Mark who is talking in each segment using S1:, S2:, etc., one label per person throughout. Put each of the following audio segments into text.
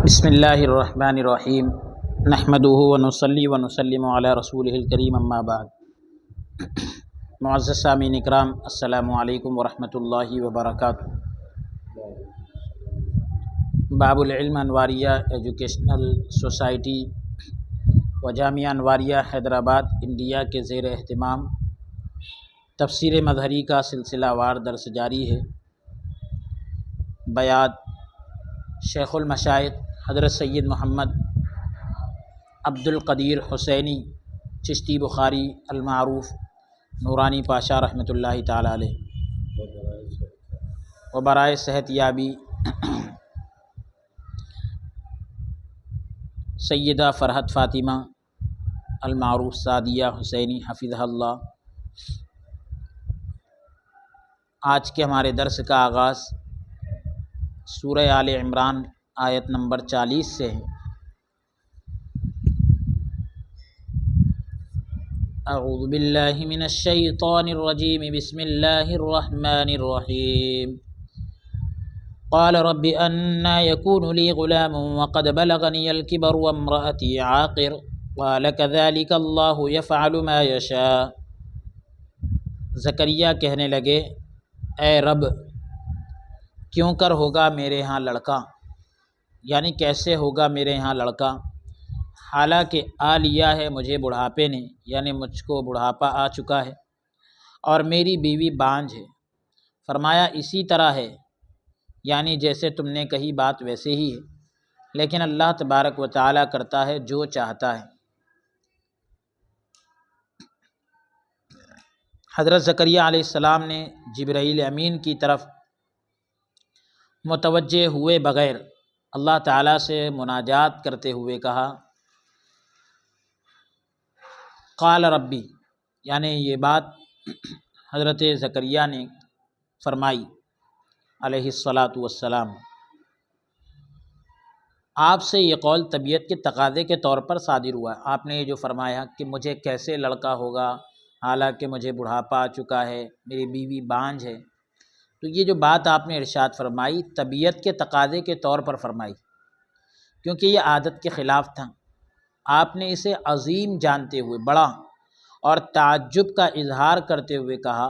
S1: بسم اللہ الرحمن الرحیم نحمده ونصلی ونسلم علی رسولہ الکریم اما بعد۔ معزز سامعین اکرام، السلام علیکم ورحمۃ اللہ وبرکاتہ۔ باب العلم انواریہ ایجوکیشنل سوسائٹی و جامعہ انواریہ حیدرآباد انڈیا کے زیر اہتمام تفسیر مظہری کا سلسلہ وار درس جاری ہے۔ بیات شیخ المشائخ حضرت سید محمد عبد القدیر حسینی چشتی بخاری المعروف نورانی پاشا رحمۃ اللہ تعالی علیہ و برائے صحت یابی سیدہ فرحت فاطمہ المعروف سعدیہ حسینی حفظہ اللہ۔ آج کے ہمارے درس کا آغاز سورہ آل عمران آیت نمبر 40 سے ہے۔ اعوذ باللہ من الشیطان الرجیم، بسم اللہ الرحمن الرحیم۔ قال رب أنى يكون لي غلام وقد بلغني الكبر وامرأتي عاقر قال كذلك الله يفعل ما يشاء۔ زکریا کہنے لگے، اے رب، کیوں کر ہوگا میرے ہاں لڑکا، یعنی کیسے ہوگا میرے ہاں لڑکا، حالانکہ آ لیا ہے مجھے بڑھاپے نے، یعنی مجھ کو بڑھاپا آ چکا ہے، اور میری بیوی بانجھ ہے۔ فرمایا اسی طرح ہے، یعنی جیسے تم نے کہی بات ویسے ہی ہے، لیکن اللہ تبارک و تعالیٰ کرتا ہے جو چاہتا ہے۔ حضرت زکریا علیہ السلام نے جبرائیل امین کی طرف متوجہ ہوئے بغیر اللہ تعالیٰ سے مناجات کرتے ہوئے کہا، قال ربی، یعنی یہ بات حضرت زکریا نے فرمائی علیہ الصلاۃ والسلام۔ آپ سے یہ قول طبیعت کے تقاضے کے طور پر صادر ہوا۔ آپ نے یہ جو فرمایا کہ مجھے کیسے لڑکا ہوگا حالانکہ مجھے بڑھاپا آ چکا ہے، میری بیوی بانجھ ہے، تو یہ جو بات آپ نے ارشاد فرمائی طبیعت کے تقاضے کے طور پر فرمائی، کیونکہ یہ عادت کے خلاف تھا۔ آپ نے اسے عظیم جانتے ہوئے، بڑا اور تعجب کا اظہار کرتے ہوئے کہا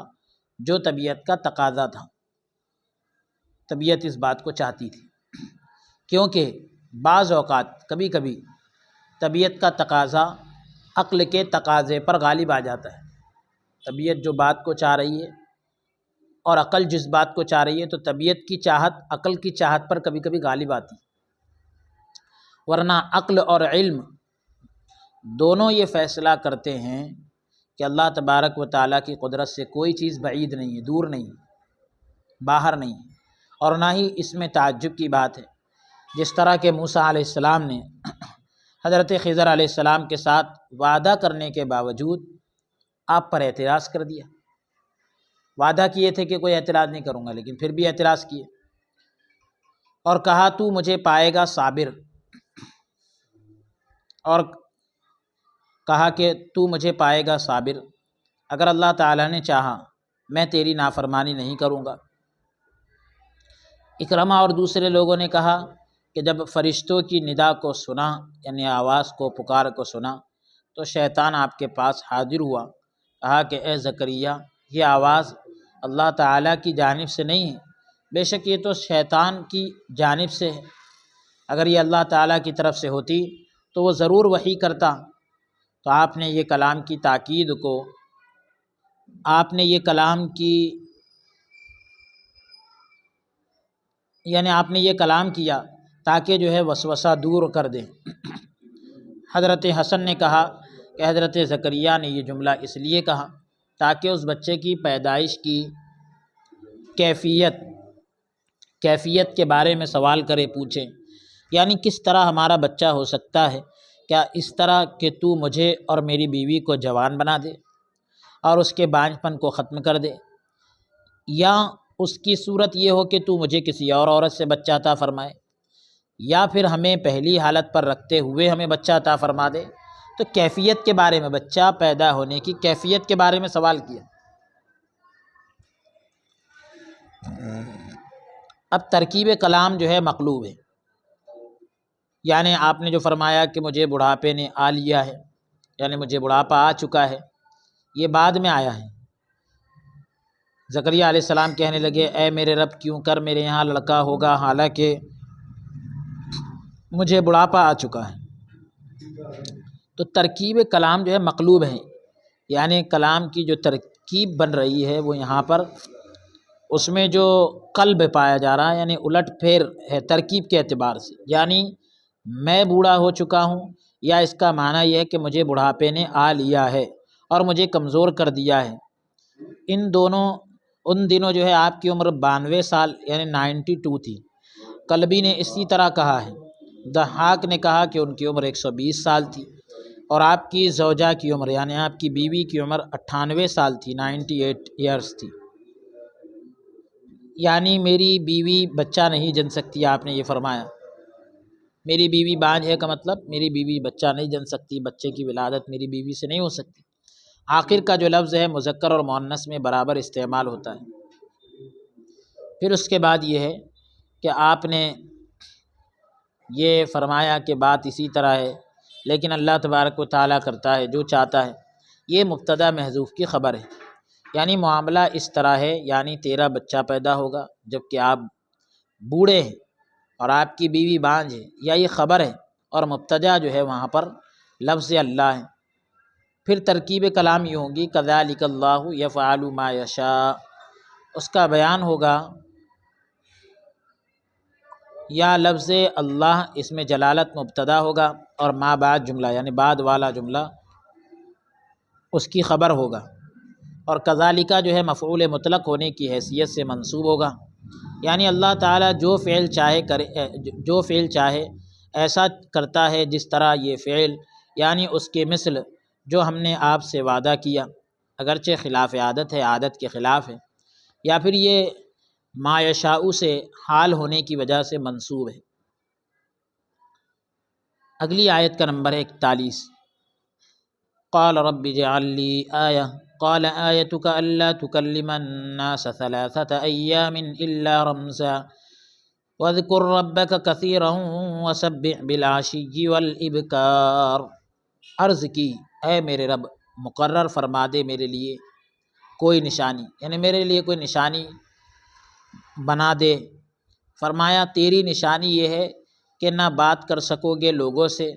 S1: جو طبیعت کا تقاضا تھا۔ طبیعت اس بات کو چاہتی تھی، کیونکہ بعض اوقات کبھی کبھی طبیعت کا تقاضا عقل کے تقاضے پر غالب آ جاتا ہے۔ طبیعت جو بات کو چاہ رہی ہے اور عقل جس بات کو چاہ رہی ہے، تو طبیعت کی چاہت عقل کی چاہت پر کبھی کبھی غالب آتی، ورنہ عقل اور علم دونوں یہ فیصلہ کرتے ہیں کہ اللہ تبارک و تعالیٰ کی قدرت سے کوئی چیز بعید نہیں ہے، دور نہیں، باہر نہیں، اور نہ ہی اس میں تعجب کی بات ہے۔ جس طرح کہ موسیٰ علیہ السلام نے حضرت خضر علیہ السلام کے ساتھ وعدہ کرنے کے باوجود آپ پر اعتراض کر دیا۔ وعدہ کیے تھے کہ کوئی اعتراض نہیں کروں گا، لیکن پھر بھی اعتراض کیے، اور کہا تو مجھے پائے گا صابر، اور کہا کہ تو مجھے پائے گا صابر، اگر اللہ تعالیٰ نے چاہا میں تیری نافرمانی نہیں کروں گا۔ اکرمہ اور دوسرے لوگوں نے کہا کہ جب فرشتوں کی ندا کو سنا، یعنی آواز کو، پکار کو سنا، تو شیطان آپ کے پاس حاضر ہوا، کہا کہ اے زکریا، یہ آواز اللہ تعالیٰ کی جانب سے نہیں ہے، بے شک یہ تو شیطان کی جانب سے ہے۔ اگر یہ اللہ تعالیٰ کی طرف سے ہوتی تو وہ ضرور وحی کرتا۔ تو آپ نے یہ کلام کی تاکید کو، آپ نے یہ کلام کی، یعنی آپ نے یہ کلام کیا تاکہ جو ہے وسوسہ دور کر دیں۔ حضرت حسن نے کہا کہ حضرت زکریا نے یہ جملہ اس لیے کہا تاکہ اس بچے کی پیدائش کی کیفیت کے بارے میں سوال کرے، پوچھے، یعنی کس طرح ہمارا بچہ ہو سکتا ہے، کیا اس طرح کہ تو مجھے اور میری بیوی کو جوان بنا دے اور اس کے بانجھ پن کو ختم کر دے، یا اس کی صورت یہ ہو کہ تو مجھے کسی اور عورت سے بچہ عطا فرمائے، یا پھر ہمیں پہلی حالت پر رکھتے ہوئے ہمیں بچہ عطا فرما دے۔ تو کیفیت کے بارے میں، بچہ پیدا ہونے کی کیفیت کے بارے میں سوال کیا۔ اب ترکیب کلام جو ہے مقلوب ہے، یعنی آپ نے جو فرمایا کہ مجھے بڑھاپے نے آ لیا ہے، یعنی مجھے بڑھاپا آ چکا ہے، یہ بعد میں آیا ہے۔ زکریا علیہ السلام کہنے لگے اے میرے رب کیوں کر میرے یہاں لڑکا ہوگا حالانکہ مجھے بڑھاپا آ چکا ہے۔ تو ترکیب کلام جو ہے مقلوب ہے، یعنی کلام کی جو ترکیب بن رہی ہے وہ یہاں پر اس میں جو قلب پایا جا رہا ہے، یعنی الٹ پھیر ہے ترکیب کے اعتبار سے، یعنی میں بوڑھا ہو چکا ہوں، یا اس کا معنی یہ ہے کہ مجھے بڑھاپے نے آ لیا ہے اور مجھے کمزور کر دیا ہے۔ ان دنوں جو ہے آپ کی عمر 92 سال یعنی 92 تھی۔ قلبی نے اسی طرح کہا ہے۔ ضحاک نے کہا کہ ان کی عمر 120 سال تھی، اور آپ کی زوجہ کی عمر یعنی آپ کی بیوی کی عمر 98 سال تھی، 98 ایئرس تھی۔ یعنی میری بیوی بچہ نہیں جن سکتی، آپ نے یہ فرمایا میری بیوی بانجھ ہے، کا مطلب میری بیوی بچہ نہیں جن سکتی، بچے کی ولادت میری بیوی سے نہیں ہو سکتی۔ آخر کا جو لفظ ہے مذکر اور مؤنث میں برابر استعمال ہوتا ہے۔ پھر اس کے بعد یہ ہے کہ آپ نے یہ فرمایا کہ بات اسی طرح ہے، لیکن اللہ تبارک و تعالیٰ کرتا ہے جو چاہتا ہے۔ یہ مبتدا محذوف کی خبر ہے، یعنی معاملہ اس طرح ہے، یعنی تیرا بچہ پیدا ہوگا جبکہ آپ بوڑھے ہیں اور آپ کی بیوی بانجھ ہے، یا یہ خبر ہے اور مبتدا جو ہے وہاں پر لفظ اللہ ہے۔ پھر ترکیب کلام یہ ہوگی کذالک اللہ یفعل ما یشاء، اس کا بیان ہوگا یا لفظ اللہ اس میں جلالت مبتدا ہوگا اور ما بعد جملہ یعنی بعد والا جملہ اس کی خبر ہوگا، اور کذالک جو ہے مفعول مطلق ہونے کی حیثیت سے منصوب ہوگا، یعنی اللہ تعالیٰ جو فعل چاہے ایسا کرتا ہے جس طرح یہ فعل، یعنی اس کے مثل جو ہم نے آپ سے وعدہ کیا، اگرچہ خلاف عادت ہے، عادت کے خلاف ہے، یا پھر یہ ما یشاء سے حال ہونے کی وجہ سے منصوب ہے۔ اگلی آیت کا نمبر ہے 41۔ قال رب اجعل لی آیہ قال آیتک الا تکلم الناس 3 ایام الا رمزا واذکر ربک کثیرا وسبح بالعشی والابکار۔ عرض کی اے میرے رب مقرر فرما دے میرے لیے کوئی نشانی، یعنی میرے لیے کوئی نشانی بنا دے۔ فرمایا تیری نشانی یہ ہے کہ نہ بات کر سکو گے لوگوں سے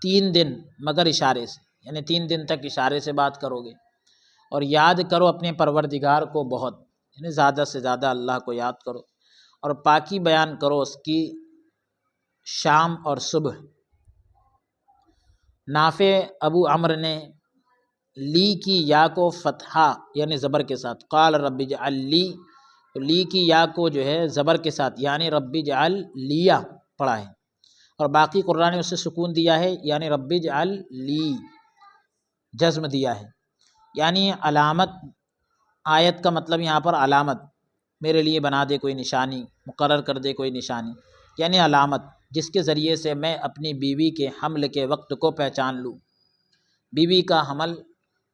S1: 3 دن مگر اشارے سے، یعنی 3 دن تک اشارے سے بات کرو گے، اور یاد کرو اپنے پروردگار کو بہت، یعنی زیادہ سے زیادہ اللہ کو یاد کرو، اور پاکی بیان کرو اس کی شام اور صبح۔ نافع ابو عمرو نے لی کی یا کو فتحہ یعنی زبر کے ساتھ، قال رب اجعل لی، تو لی کی یا کو جو ہے زبر کے ساتھ یعنی رب اجعل لیا پڑھا ہے، اور باقی قراء نے اسے سکون دیا ہے یعنی رب اجعل لی جزم دیا ہے، یعنی علامت۔ آیت کا مطلب یہاں پر علامت، میرے لیے بنا دے کوئی نشانی، مقرر کر دے کوئی نشانی، یعنی علامت جس کے ذریعے سے میں اپنی بیوی کے حمل کے وقت کو پہچان لوں، بیوی کا حمل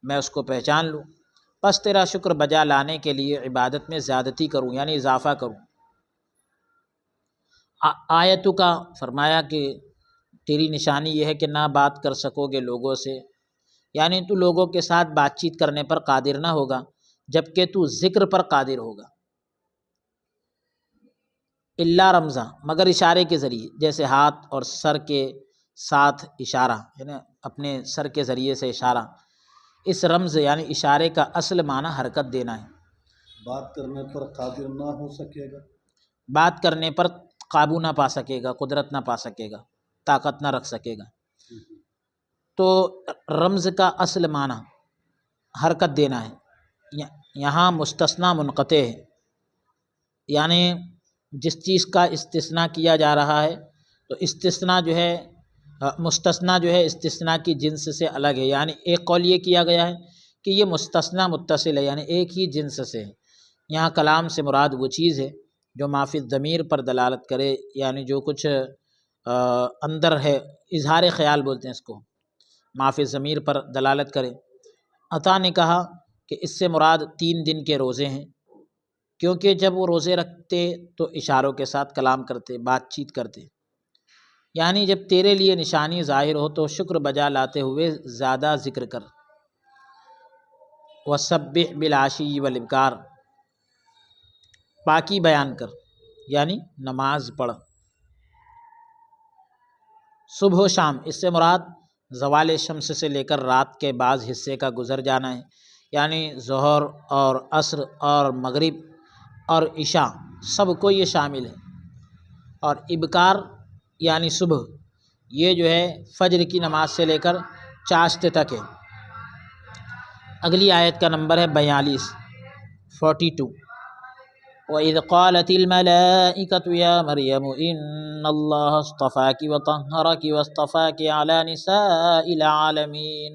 S1: میں اس کو پہچان لوں، پس تیرا شکر بجا لانے کے لیے عبادت میں زیادتی کروں یعنی اضافہ کروں۔ آیتوں کا فرمایا کہ تیری نشانی یہ ہے کہ نہ بات کر سکو گے لوگوں سے، یعنی تو لوگوں کے ساتھ بات چیت کرنے پر قادر نہ ہوگا جبکہ تو ذکر پر قادر ہوگا۔ الا رمزا مگر اشارے کے ذریعے، جیسے ہاتھ اور سر کے ساتھ اشارہ، یعنی اپنے سر کے ذریعے سے اشارہ۔ اس رمز یعنی اشارے کا اصل معنی حرکت دینا ہے۔
S2: بات کرنے پر قادر نہ ہو سکے گا،
S1: بات کرنے پر قابو نہ پا سکے گا، قدرت نہ پا سکے گا، طاقت نہ رکھ سکے گا۔ تو رمز کا اصل معنی حرکت دینا ہے، یہاں مستثنی منقطع ہے، یعنی جس چیز کا استثناء کیا جا رہا ہے تو استثناء جو ہے مستثنی جو ہے استثناء کی جنس سے الگ ہے، یعنی ایک قول یہ کیا گیا ہے کہ یہ مستثنی متصل ہے یعنی ایک ہی جنس سے ہے۔ یہاں کلام سے مراد وہ چیز ہے جو ما فی الضمیر پر دلالت کرے، یعنی جو کچھ اندر ہے، اظہار خیال بولتے ہیں اس کو، ما فی الضمیر پر دلالت کرے۔ عطا نے کہا کہ اس سے مراد 3 دن کے روزے ہیں، کیونکہ جب وہ روزے رکھتے تو اشاروں کے ساتھ کلام کرتے، بات چیت کرتے۔ یعنی جب تیرے لیے نشانی ظاہر ہو تو شکر بجا لاتے ہوئے زیادہ ذکر کر۔ وسبح بالعشی والابکار، پاکی بیان کر یعنی نماز پڑھ صبح و شام۔ اس سے مراد زوال شمس سے لے کر رات کے بعض حصے کا گزر جانا ہے، یعنی ظہر اور عصر اور مغرب اور عشاء سب کو یہ شامل ہے۔ اور ابکار یعنی صبح، یہ جو ہے فجر کی نماز سے لے کر چاشت تک ہے۔ اگلی آیت کا نمبر ہے 42 42۔ وَإِذْ قَالَتِ الْمَلَائِكَةُ يَا مَرْيَمُ إِنَّ اللَّهَ اصْطَفَاكِ وَطَهَّرَكِ وَاصْطَفَاكِ عَلَى نِسَاءِ الْعَالَمِينَ۔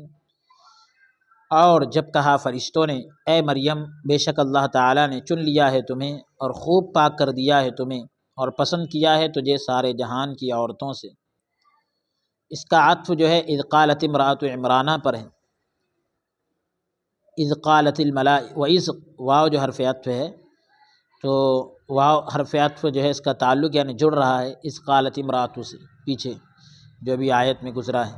S1: اور جب کہا فرشتوں نے، اے مریم بے شک اللہ تعالیٰ نے چن لیا ہے تمہیں اور خوب پاک کر دیا ہے تمہیں اور پسند کیا ہے تجھے سارے جہان کی عورتوں سے۔ اس کا عطف جو ہے اذ قالت امرأۃ عمرانہ پر ہے۔ اذ قالت الملائکہ، وَإِذْ واو جو حرف عطف ہے، تو واو حرف عطف جو ہے اس کا تعلق یعنی جڑ رہا ہے اذ قالت امرأۃ سے، پیچھے جو بھی آیت میں گزرا ہے۔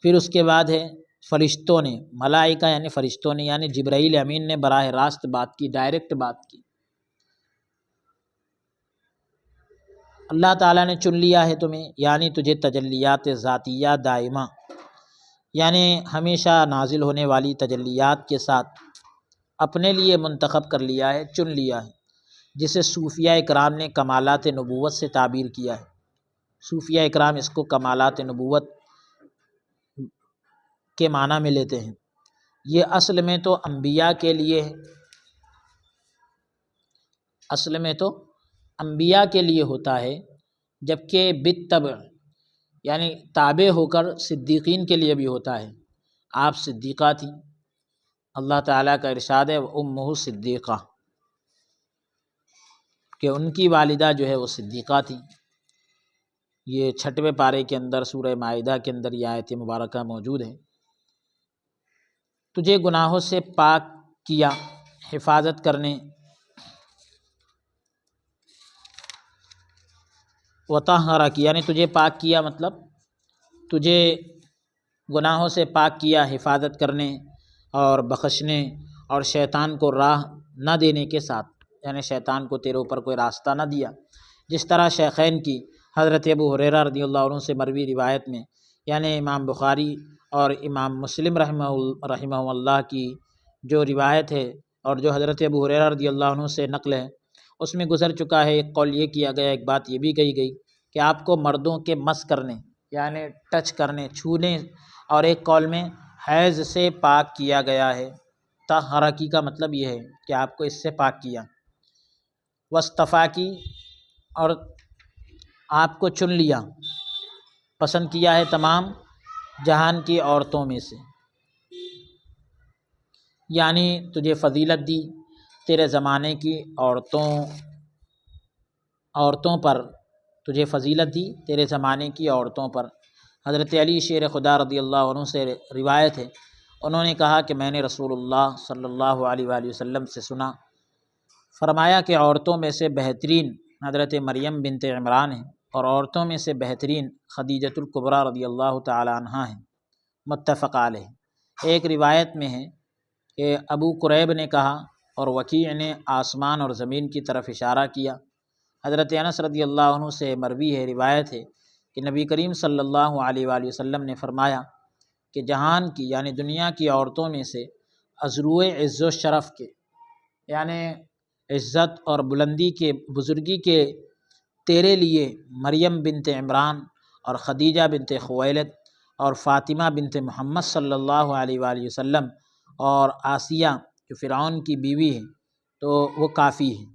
S1: پھر اس کے بعد ہے فرشتوں نے، ملائکہ یعنی فرشتوں نے، یعنی جبرائیل امین نے براہ راست بات کی، ڈائریکٹ بات کی۔ اللہ تعالیٰ نے چن لیا ہے تمہیں، یعنی تجھے تجلیات ذاتیہ دائمہ، یعنی ہمیشہ نازل ہونے والی تجلیات کے ساتھ اپنے لیے منتخب کر لیا ہے، چن لیا ہے، جسے صوفیہ اکرام نے کمالات نبوت سے تعبیر کیا ہے۔ صوفیہ اکرام اس کو کمالات نبوت کے معنی میں لیتے ہیں۔ یہ اصل میں تو انبیاء کے لیے ہے، اصل میں تو انبیاء کے لیے ہوتا ہے، جبکہ بالطبع یعنی تابع ہو کر صدیقین کے لیے بھی ہوتا ہے۔ آپ صدیقہ تھیں، اللہ تعالیٰ کا ارشاد ہے وَأُمُّهُ صدیقہ، کہ ان کی والدہ جو ہے وہ صدیقہ تھیں۔ یہ 6ویں پارے کے اندر سورہ مائدہ کے اندر یہ آیت مبارکہ موجود ہے۔ تجھے گناہوں سے پاک کیا، حفاظت کرنے، وطہرک یعنی تجھے پاک کیا مطلب تجھے گناہوں سے پاک کیا، حفاظت کرنے اور بخشنے اور شیطان کو راہ نہ دینے کے ساتھ، یعنی شیطان کو تیرے اوپر کوئی راستہ نہ دیا۔ جس طرح شیخین کی حضرت ابو ہریرہ رضی اللہ عنہ سے مروی روایت میں، یعنی امام بخاری اور امام مسلم رحمہ اللہ کی جو روایت ہے اور جو حضرت ابو ہریرہ رضی اللہ عنہ سے نقل ہے، اس میں گزر چکا ہے۔ ایک قول یہ کیا گیا، ایک بات یہ بھی کہی گئی کہ آپ کو مردوں کے مس کرنے یعنی ٹچ کرنے، چھونے، اور ایک قول میں حیض سے پاک کیا گیا ہے۔ طہرکی کا مطلب یہ ہے کہ آپ کو اس سے پاک کیا۔ واصطفاکی، اور آپ کو چن لیا، پسند کیا ہے تمام جہان کی عورتوں میں سے، یعنی تجھے فضیلت دی تیرے زمانے کی عورتوں پر، تجھے فضیلت دی تیرے زمانے کی عورتوں پر۔ حضرت علی شیر خدا رضی اللہ عنہ سے روایت ہے، انہوں نے کہا کہ میں نے رسول اللہ صلی اللہ علیہ وآلہ وسلم سے سنا، فرمایا کہ عورتوں میں سے بہترین حضرت مریم بنت عمران ہیں اور عورتوں میں سے بہترین خدیجۃ الکبریٰ رضی اللہ تعالی عنہا ہیں۔ متفق علیہ۔ ایک روایت میں ہے کہ ابو قریب نے کہا اور وکیع نے آسمان اور زمین کی طرف اشارہ کیا۔ حضرت انس رضی اللہ عنہ سے مروی ہے، روایت ہے کہ نبی کریم صلی اللہ علیہ وآلہ وسلم نے فرمایا کہ جہان کی یعنی دنیا کی عورتوں میں سے ازروع عز و شرف کے، یعنی عزت اور بلندی کے، بزرگی کے تیرے لیے مریم بنت عمران اور خدیجہ بنت خویلد اور فاطمہ بنت محمد صلی اللہ علیہ وآلہ وسلم اور آسیہ جو فرعون کی بیوی ہے تو وہ کافی ہے۔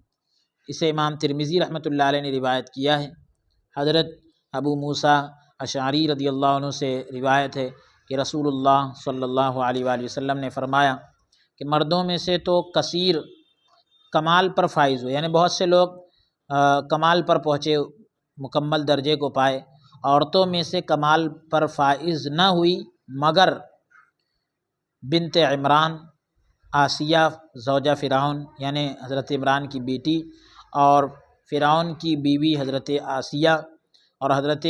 S1: اسے امام ترمذی رحمۃ اللہ علیہ نے روایت کیا ہے۔ حضرت ابو موسیٰ اشعری رضی اللہ عنہ سے روایت ہے کہ رسول اللہ صلی اللہ علیہ وآلہ وسلم نے فرمایا کہ مردوں میں سے تو کثیر کمال پر فائز ہوئے، یعنی بہت سے لوگ کمال پر پہنچے، مکمل درجے کو پائے، عورتوں میں سے کمال پر فائز نہ ہوئی مگر بنت عمران، آسیہ زوجہ فرعون یعنی حضرت عمران کی بیٹی، اور فرعون کی بیوی حضرت آسیہ اور حضرت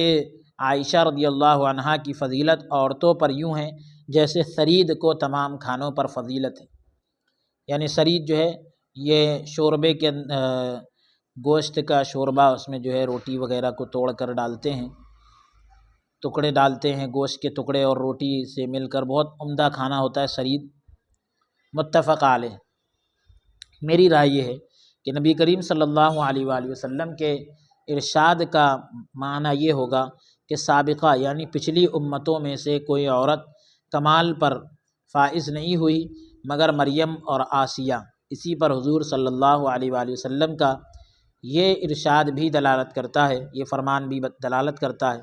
S1: عائشہ رضی اللہ عنہا کی فضیلت عورتوں پر یوں ہے جیسے ثرید کو تمام کھانوں پر فضیلت ہے۔ یعنی ثرید جو ہے یہ شوربے کے گوشت کا شوربہ، اس میں جو ہے روٹی وغیرہ کو توڑ کر ڈالتے ہیں، ٹکڑے ڈالتے ہیں گوشت کے ٹکڑے اور روٹی سے مل کر، بہت عمدہ کھانا ہوتا ہے ثرید، متفق علیہ۔ میری رائے یہ ہے کہ نبی کریم صلی اللہ علیہ وآلہ وسلم کے ارشاد کا معنی یہ ہوگا کہ سابقہ یعنی پچھلی امتوں میں سے کوئی عورت کمال پر فائز نہیں ہوئی مگر مریم اور آسیہ۔ اسی پر حضور صلی اللہ علیہ وآلہ وسلم کا یہ ارشاد بھی دلالت کرتا ہے، یہ فرمان بھی دلالت کرتا ہے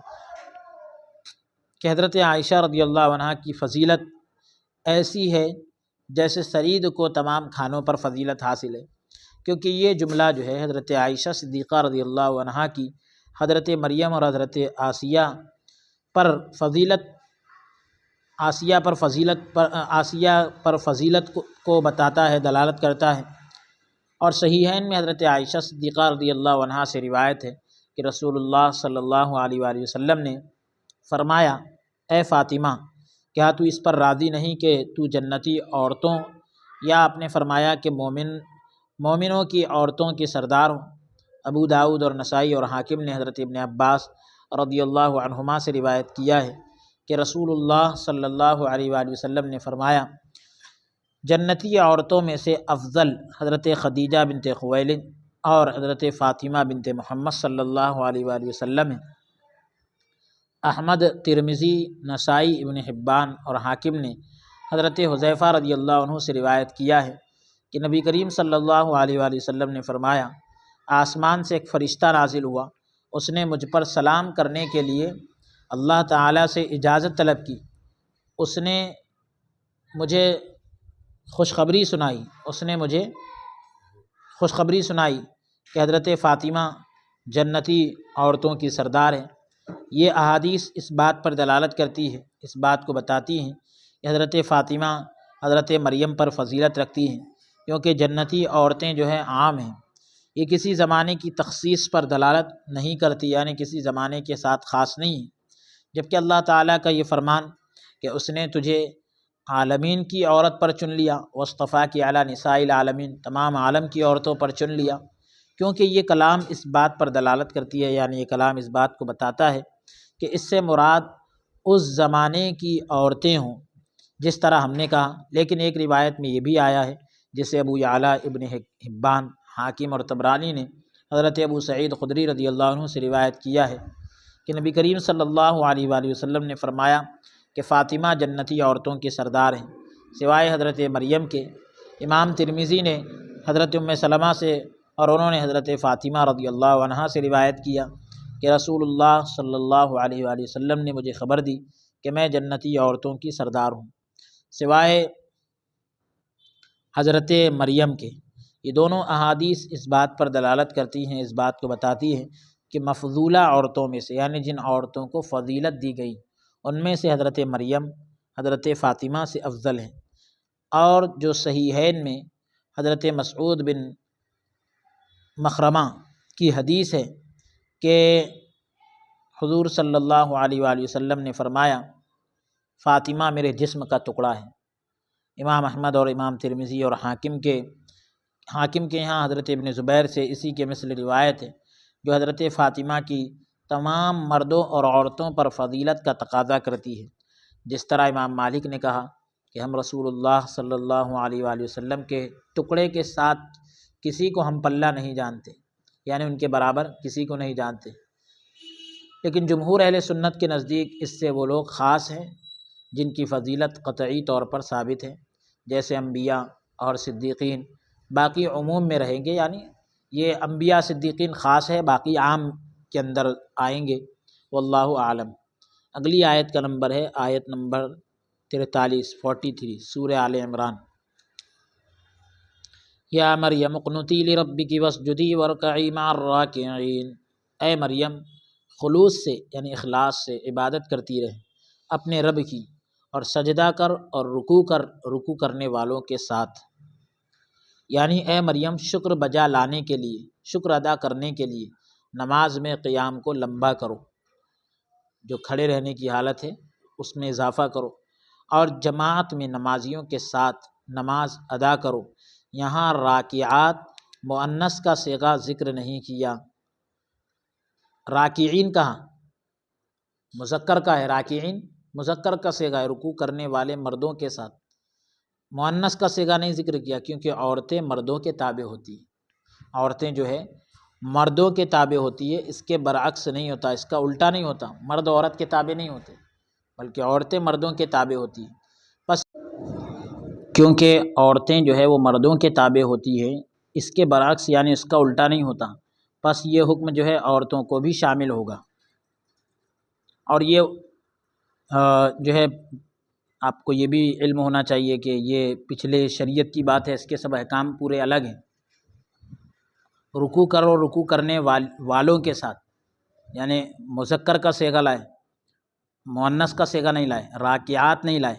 S1: کہ حضرت عائشہ رضی اللہ عنہا کی فضیلت ایسی ہے جیسے ثرید کو تمام کھانوں پر فضیلت حاصل ہے، کیونکہ یہ جملہ جو ہے حضرت عائشہ صدیقہ رضی اللہ عنہا کی حضرت مریم اور حضرت آسیہ پر فضیلت کو بتاتا ہے، دلالت کرتا ہے۔ اور صحیحین میں حضرت عائشہ صدیقہ رضی اللہ عنہا سے روایت ہے کہ رسول اللہ صلی اللہ علیہ وآلہ وسلم نے فرمایا، اے فاطمہ، کیا تو اس پر راضی نہیں کہ تو جنتی عورتوں، یا آپ نے فرمایا کہ مومنوں کی عورتوں کی سردار ہو۔ ابو داؤد اور نسائی اور حاکم نے حضرت ابن عباس رضی اللہ عنہما سے روایت کیا ہے کہ رسول اللہ صلی اللہ علیہ وآلہ وسلم نے فرمایا، جنتی عورتوں میں سے افضل حضرت خدیجہ بنت خویلد اور حضرت فاطمہ بنت محمد صلی اللہ علیہ وآلہ وسلم ہیں۔ احمد، ترمذی، نسائی، ابن حبان اور حاکم نے حضرت حذیفہ رضی اللہ عنہ سے روایت کیا ہے کہ نبی کریم صلی اللہ علیہ وآلہ وسلم نے فرمایا، آسمان سے ایک فرشتہ نازل ہوا، اس نے مجھ پر سلام کرنے کے لیے اللہ تعالیٰ سے اجازت طلب کی، اس نے مجھے خوشخبری سنائی کہ حضرت فاطمہ جنتی عورتوں کی سردار ہے۔ یہ احادیث اس بات پر دلالت کرتی ہے، اس بات کو بتاتی ہیں کہ حضرت فاطمہ حضرت مریم پر فضیلت رکھتی ہیں، کیونکہ جنتی عورتیں جو ہیں عام ہیں، یہ کسی زمانے کی تخصیص پر دلالت نہیں کرتی، یعنی کسی زمانے کے ساتھ خاص نہیں ہے، جبکہ اللہ تعالیٰ کا یہ فرمان کہ اس نے تجھے عالمین کی عورت پر چن لیا، وَاصْطَفَاكِ عَلَىٰ نِسَاءِ الْعَالَمِينَ، تمام عالم کی عورتوں پر چن لیا، کیونکہ یہ کلام اس بات پر دلالت کرتی ہے، یعنی یہ کلام اس بات کو بتاتا ہے کہ اس سے مراد اس زمانے کی عورتیں ہوں جس طرح ہم نے کہا۔ لیکن ایک روایت میں یہ بھی آیا ہے جسے ابو یعلیٰ، ابن حبان، حاکم اور طبرانی نے حضرت ابو سعید خدری رضی اللہ عنہ سے روایت کیا ہے کہ نبی کریم صلی اللہ علیہ وآلہ وسلم نے فرمایا کہ فاطمہ جنتی عورتوں کی سردار ہیں سوائے حضرت مریم کے۔ امام ترمذی نے حضرت ام سلمہ سے اور انہوں نے حضرت فاطمہ رضی اللہ عنہا سے روایت کیا کہ رسول اللہ صلی اللہ علیہ وآلہ وسلم نے مجھے خبر دی کہ میں جنتی عورتوں کی سردار ہوں سوائے حضرت مریم کے۔ یہ دونوں احادیث اس بات پر دلالت کرتی ہیں، اس بات کو بتاتی ہیں کہ مفضولہ عورتوں میں سے، یعنی جن عورتوں کو فضیلت دی گئی، ان میں سے حضرت مریم حضرت فاطمہ سے افضل ہیں۔ اور جو صحیحین میں حضرت مسعود بن مخرمہ کی حدیث ہے کہ حضور صلی اللہ علیہ وآلہ وسلم نے فرمایا، فاطمہ میرے جسم کا ٹکڑا ہے۔ امام احمد اور امام ترمذی اور حاکم کے یہاں حضرت ابن زبیر سے اسی کے مثل روایت ہے جو حضرت فاطمہ کی تمام مردوں اور عورتوں پر فضیلت کا تقاضا کرتی ہے، جس طرح امام مالک نے کہا کہ ہم رسول اللہ صلی اللہ علیہ وآلہ وسلم کے ٹکڑے کے ساتھ کسی کو ہم پلہ نہیں جانتے، یعنی ان کے برابر کسی کو نہیں جانتے۔ لیکن جمہور اہل سنت کے نزدیک اس سے وہ لوگ خاص ہیں جن کی فضیلت قطعی طور پر ثابت ہے، جیسے انبیاء اور صدیقین، باقی عموم میں رہیں گے، یعنی یہ انبیاء صدیقین خاص ہے، باقی عام کے اندر آئیں گے، واللہ اعلم۔ اگلی آیت کا نمبر ہے آیت نمبر 43 سورہ آل عمران۔ یا مریم اقنتی لربک واسجدی وارکعی مع الراکعین، اے مریم خلوص سے یعنی اخلاص سے عبادت کرتی رہے اپنے رب کی، اور سجدہ کر اور رکوع کرنے والوں کے ساتھ، یعنی اے مریم شکر بجا لانے کے لیے شکر ادا کرنے کے لیے نماز میں قیام کو لمبا کرو، جو کھڑے رہنے کی حالت ہے اس میں اضافہ کرو، اور جماعت میں نمازیوں کے ساتھ نماز ادا کرو۔ یہاں راکعات مؤنث کا صیغہ ذکر نہیں کیا، راکعین کہاں مذکر کا ہے، راکعین مذکر کا صیغہ ہے، رکوع کرنے والے مردوں کے ساتھ، مؤنث کا صیغہ نہیں ذکر کیا کیونکہ عورتیں مردوں کے تابع ہوتی ہیں، عورتیں جو ہے مردوں کے تابع ہوتی ہے، اس کے برعکس نہیں ہوتا، اس کا الٹا نہیں ہوتا، مرد عورت کے تابع نہیں ہوتے بلکہ عورتیں مردوں کے تابع ہوتی ہیں۔ بس کیونکہ عورتیں جو ہے وہ مردوں کے تابع ہوتی ہے، اس کے برعکس یعنی اس کا الٹا نہیں ہوتا، بس یہ حکم جو ہے عورتوں کو بھی شامل ہوگا۔ اور یہ جو ہے آپ کو یہ بھی علم ہونا چاہیے کہ یہ پچھلے شریعت کی بات ہے، اس کے سب احکام پورے الگ ہیں۔ رکوع کرو، رکوع کرنے والوں کے ساتھ، یعنی مذکر کا صیغہ لائے، مؤنث کا صیغہ نہیں لائے، راکعات نہیں لائے،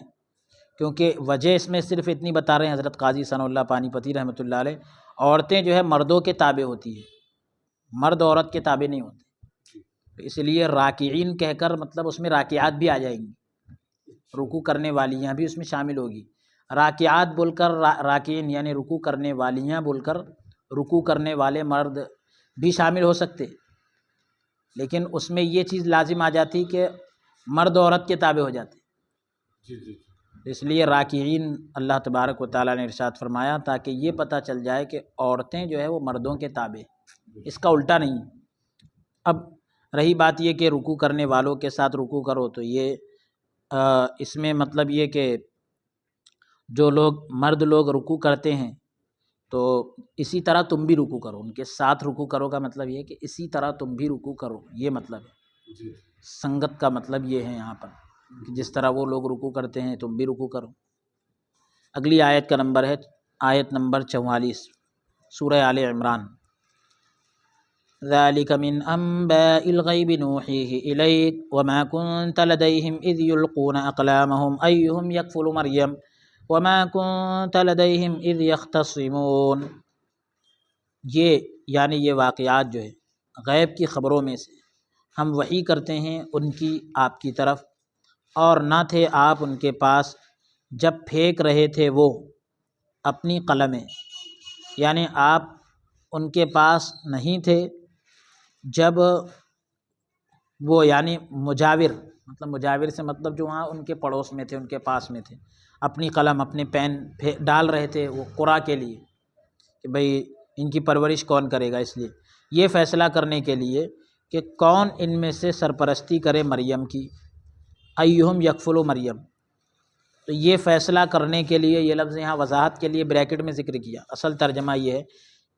S1: کیونکہ وجہ اس میں صرف اتنی بتا رہے ہیں حضرت قاضی ثناء اللہ پانی پتی رحمۃ اللہ علیہ، عورتیں جو ہے مردوں کے تابع ہوتی ہے، مرد عورت کے تابع نہیں ہوتے، اس لیے راکعین کہہ کر مطلب اس میں راکعات بھی آ جائیں گی، رکوع کرنے والیاں بھی اس میں شامل ہوگی۔ راکعات بول کر راکعین یعنی رکوع کرنے والیاں بول کر رکوع کرنے والے مرد بھی شامل ہو سکتے، لیکن اس میں یہ چیز لازم آ جاتی کہ مرد عورت کے تابع ہو جاتے، اس لیے راکعین اللہ تبارک و تعالیٰ نے ارشاد فرمایا تاکہ یہ پتہ چل جائے کہ عورتیں جو ہے وہ مردوں کے تابع، اس کا الٹا نہیں۔ اب رہی بات یہ کہ رکوع کرنے والوں کے ساتھ رکوع کرو، تو یہ اس میں مطلب یہ کہ جو لوگ مرد لوگ رکوع کرتے ہیں تو اسی طرح تم بھی رکوع کرو، ان کے ساتھ رکوع کرو کا مطلب یہ ہے کہ اسی طرح تم بھی رکوع کرو، یہ مطلب ہے، سنگت کا مطلب یہ ہے یہاں پر کہ جس طرح وہ لوگ رکوع کرتے ہیں تم بھی رکوع کرو۔ اگلی آیت کا نمبر ہے آیت نمبر 44 سورہ آل عمران۔ ذَلِكَ مِنْ أَنْبَاءِ الْغَيْبِ نُوحِيهِ إِلَيْكَ وَمَا كُنْتَ لَدَيْهِمْ إِذْ يُلْقُونَ أَقْلَامَهُمْ أَيُّهُمْ يَكْفُلُ مَرْيَمَ وَمَا كُنْتَ لَدَيْهِمْ إِذْ يَخْتَصِمُونَ۔ یہ یعنی یہ واقعات جو ہے غیب کی خبروں میں سے ہم وحی کرتے ہیں ان کی آپ کی طرف، اور نہ تھے آپ ان کے پاس جب پھینک رہے تھے وہ اپنی قلمیں، یعنی آپ ان کے پاس نہیں تھے جب وہ یعنی مجاور، مطلب مجاور سے مطلب جو وہاں ان کے پڑوس میں تھے، ان کے پاس میں تھے، اپنی قلم اپنے پین ڈال رہے تھے وہ قرآ کے لیے کہ بھئی ان کی پرورش کون کرے گا، اس لیے یہ فیصلہ کرنے کے لیے کہ کون ان میں سے سرپرستی کرے مریم کی، ایہم یکفل مریم، تو یہ فیصلہ کرنے کے لیے یہ لفظ یہاں وضاحت کے لیے بریکٹ میں ذکر کیا، اصل ترجمہ یہ ہے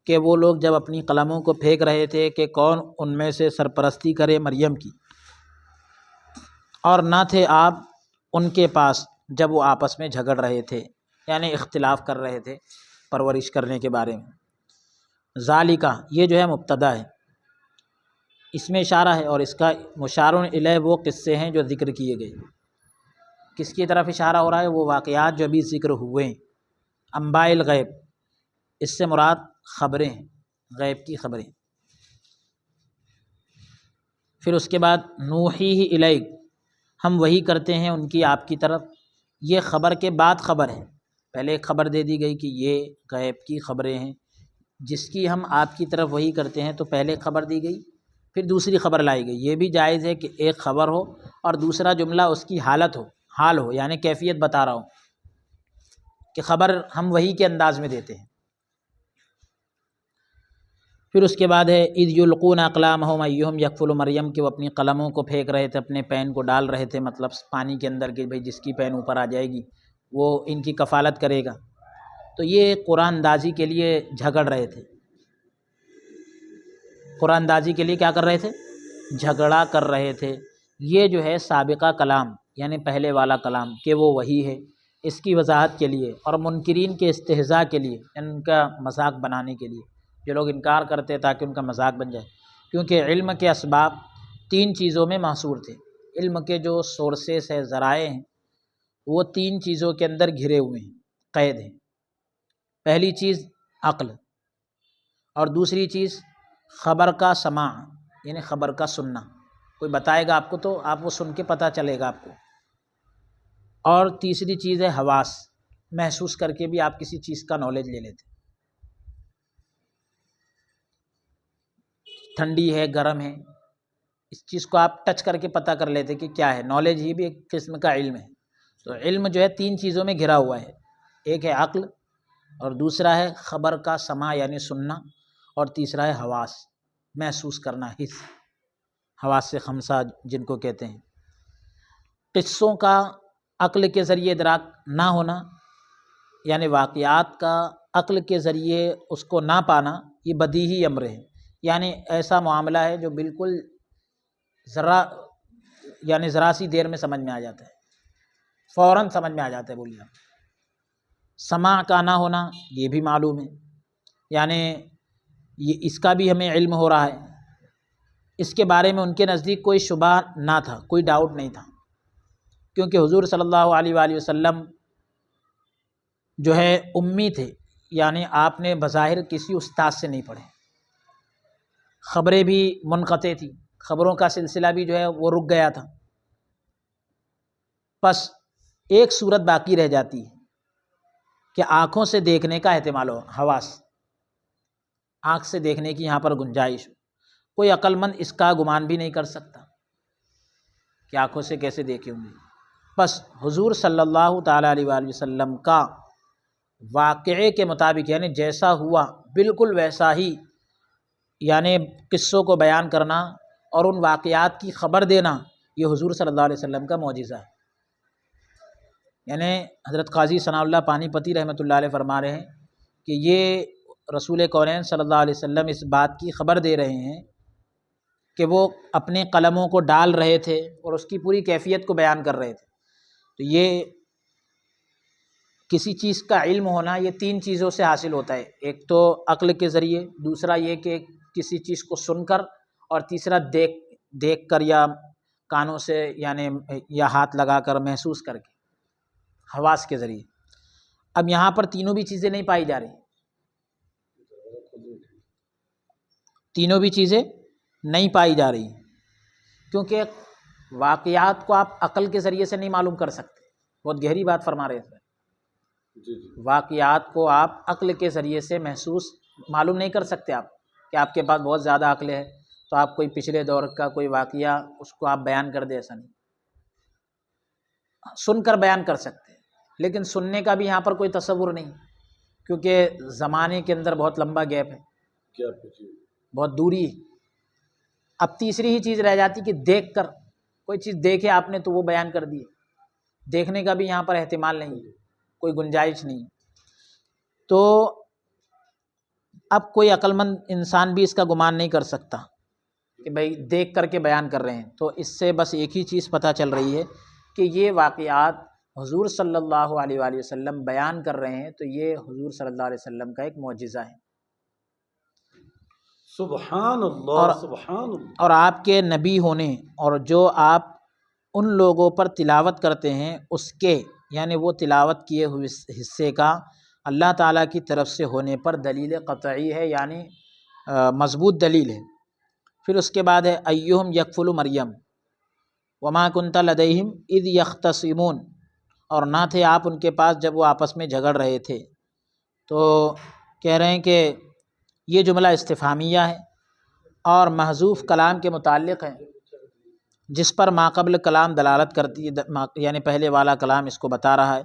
S1: کہ وہ لوگ جب اپنی قلموں کو پھینک رہے تھے کہ کون ان میں سے سرپرستی کرے مریم کی، اور نہ تھے آپ ان کے پاس جب وہ آپس میں جھگڑ رہے تھے، یعنی اختلاف کر رہے تھے پرورش کرنے کے بارے میں۔ ذالکہ یہ جو ہے مبتدا ہے، اس میں اشارہ ہے، اور اس کا مشار الیہ وہ قصے ہیں جو ذکر کیے گئے، کس کی طرف اشارہ ہو رہا ہے؟ وہ واقعات جو ابھی ذکر ہوئے ہیں، انباء الغیب، اس سے مراد خبریں ہیں، غیب کی خبریں۔ پھر اس کے بعد نوحیہ الیک، ہم وحی کرتے ہیں ان کی آپ کی طرف، یہ خبر کے بعد خبر ہے، پہلے ایک خبر دے دی گئی کہ یہ غیب کی خبریں ہیں جس کی ہم آپ کی طرف وحی کرتے ہیں، تو پہلے ایک خبر دی گئی پھر دوسری خبر لائی گئی۔ یہ بھی جائز ہے کہ ایک خبر ہو اور دوسرا جملہ اس کی حالت ہو، حال ہو، یعنی کیفیت بتا رہا ہوں کہ خبر ہم وحی کے انداز میں دیتے ہیں۔ پھر اس کے بعد ہے اذ یلقون اقلامہم ایہم یکفل مریم، کہ وہ اپنی قلموں کو پھینک رہے تھے، اپنے پین کو ڈال رہے تھے مطلب پانی کے اندر کہ بھئی جس کی پین اوپر آ جائے گی وہ ان کی کفالت کرے گا، تو یہ قرآن اندازی کے لیے جھگڑ رہے تھے، قرآن اندازی کے لیے کیا کر رہے تھے؟ جھگڑا کر رہے تھے۔ یہ جو ہے سابقہ کلام یعنی پہلے والا کلام کہ وہ وہی ہے، اس کی وضاحت کے لیے اور منکرین کے استہزاء کے لیے، ان کا مذاق بنانے کے لیے، جو لوگ انکار کرتے تاکہ ان کا مذاق بن جائے، کیونکہ علم کے اسباب 3 چیزوں میں محصور تھے، علم کے جو سورسز ہے، ذرائع ہیں، وہ 3 چیزوں کے اندر گھرے ہوئے ہیں، قید ہیں۔ پہلی چیز عقل، اور دوسری چیز خبر کا سماع یعنی خبر کا سننا، کوئی بتائے گا آپ کو تو آپ وہ سن کے پتہ چلے گا آپ کو۔ اور تیسری چیز ہے حواس، محسوس کر کے بھی آپ کسی چیز کا نالج لے لیتے، ٹھنڈی ہے گرم ہے، اس چیز کو آپ ٹچ کر کے پتہ کر لیتے کہ کیا ہے۔ نالج ہی بھی ایک قسم کا علم ہے۔ تو علم جو ہے تین چیزوں میں گھرا ہوا ہے، ایک ہے عقل، اور دوسرا ہے خبر کا سماع یعنی سننا، اور تیسرا ہے حواس، محسوس کرنا، حس، حواس سے خمسہ جن کو کہتے ہیں۔ قصوں کا عقل کے ذریعے ادراک نہ ہونا یعنی واقعات کا عقل کے ذریعے اس کو نہ پانا، یہ بدیہی امر ہے، یعنی ایسا معاملہ ہے جو بالکل ذرا سی دیر میں سمجھ میں آ جاتا ہے، فوراً سمجھ میں آ جاتا ہے۔ بولیے آپ، سماع کا نہ ہونا یہ بھی معلوم ہے، یعنی یہ اس کا بھی ہمیں علم ہو رہا ہے، اس کے بارے میں ان کے نزدیک کوئی شبہ نہ تھا، کوئی ڈاؤٹ نہیں تھا، کیونکہ حضور صلی اللہ علیہ وآلہ وسلم جو ہے امی تھے، یعنی آپ نے بظاہر کسی استاد سے نہیں پڑھے، خبریں بھی منقطع تھی، خبروں کا سلسلہ بھی جو ہے وہ رک گیا تھا، بس ایک صورت باقی رہ جاتی ہے کہ آنکھوں سے دیکھنے کا احتمال ہو، حواس، آنکھ سے دیکھنے کی یہاں پر گنجائش ہو۔ کوئی عقل مند اس کا گمان بھی نہیں کر سکتا کہ آنکھوں سے کیسے دیکھے ہوں گے۔ بس حضور صلی اللہ تعالیٰ علیہ وآلہ وسلم کا واقعے کے مطابق یعنی جیسا ہوا بالکل ویسا ہی، یعنی قصوں کو بیان کرنا اور ان واقعات کی خبر دینا، یہ حضور صلی اللہ علیہ وسلم کا معجزہ ہے۔ یعنی حضرت قاضی ثناء اللہ پانی پتی رحمۃ اللہ علیہ فرما رہے ہیں کہ یہ رسول کونین صلی اللہ علیہ وسلم اس بات کی خبر دے رہے ہیں کہ وہ اپنے قلموں کو ڈال رہے تھے اور اس کی پوری کیفیت کو بیان کر رہے تھے۔ تو یہ کسی چیز کا علم ہونا یہ تین چیزوں سے حاصل ہوتا ہے، ایک تو عقل کے ذریعے، دوسرا یہ کہ کسی چیز کو سن کر، اور تیسرا دیکھ کر یا کانوں سے یعنی یا ہاتھ لگا کر محسوس کر کے، حواس کے ذریعے۔ اب یہاں پر تینوں بھی چیزیں نہیں پائی جا رہی، تینوں بھی چیزیں نہیں پائی جا رہی، کیونکہ واقعات کو آپ عقل کے ذریعے سے نہیں معلوم کر سکتے، بہت گہری بات فرما رہے ہیں۔ واقعات کو آپ عقل کے ذریعے سے محسوس معلوم نہیں کر سکتے، آپ کہ آپ کے پاس بہت زیادہ عقل ہے تو آپ کوئی پچھلے دور کا کوئی واقعہ اس کو آپ بیان کر دیں، ایسا نہیں، سن کر بیان کر سکتے ہیں، لیکن سننے کا بھی یہاں پر کوئی تصور نہیں، کیونکہ زمانے کے اندر بہت لمبا گیپ ہے، بہت دوری ہے۔ اب تیسری ہی چیز رہ جاتی کہ دیکھ کر، کوئی چیز دیکھے آپ نے تو وہ بیان کر دی، دیکھنے کا بھی یہاں پر احتمال نہیں ہے، کوئی گنجائش نہیں۔ تو اب کوئی عقل مند انسان بھی اس کا گمان نہیں کر سکتا کہ بھئی دیکھ کر کے بیان کر رہے ہیں۔ تو اس سے بس ایک ہی چیز پتہ چل رہی ہے کہ یہ واقعات حضور صلی اللہ علیہ وآلہ وسلم بیان کر رہے ہیں، تو یہ حضور صلی اللہ علیہ وسلم کا ایک معجزہ ہے۔
S2: سبحان اللہ، سبحان اللہ۔
S1: اور آپ کے نبی ہونے اور جو آپ ان لوگوں پر تلاوت کرتے ہیں اس کے یعنی وہ تلاوت کیے ہوئے حصے کا اللہ تعالیٰ کی طرف سے ہونے پر دلیل قطعی ہے، یعنی مضبوط دلیل ہے۔ پھر اس کے بعد ہے ایہم یکفل مریم وما کنت لدیہم اذ یختصمون، اور نہ تھے آپ ان کے پاس جب وہ آپس میں جھگڑ رہے تھے۔ تو کہہ رہے ہیں کہ یہ جملہ استفہامیہ ہے اور محذوف کلام کے متعلق ہے، جس پر ماقبل کلام دلالت کرتی ہے، یعنی پہلے والا کلام اس کو بتا رہا ہے۔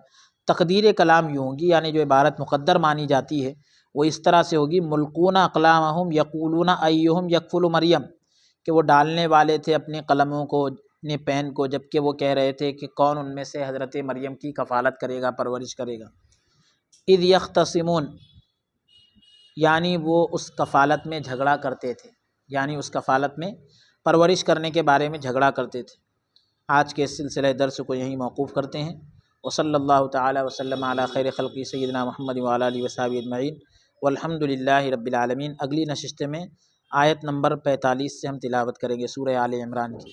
S1: تقدیر کلام یوں ہوگی، یعنی جو عبارت مقدر مانی جاتی ہے وہ اس طرح سے ہوگی، ملقون اقلامہم یقولون ایہم یکفل مریم، کہ وہ ڈالنے والے تھے اپنے قلموں کو، اپنے پین کو، جبکہ وہ کہہ رہے تھے کہ کون ان میں سے حضرت مریم کی کفالت کرے گا، پرورش کرے گا۔ اذ یختصمون، یعنی وہ اس کفالت میں جھگڑا کرتے تھے، یعنی اس کفالت میں پرورش کرنے کے بارے میں جھگڑا کرتے تھے۔ آج کے اس سلسلہ درس کو یہیں موقوف کرتے ہیں۔ وصلی اللہ تعالی وسلم علی خیر خلقی سیدنا محمد وعلی آلہ وصحبہ اجمعین والحمد للہ رب العالمین۔ اگلی نشست میں آیت نمبر 45 سے ہم تلاوت کریں گے سورہ آل عمران کی۔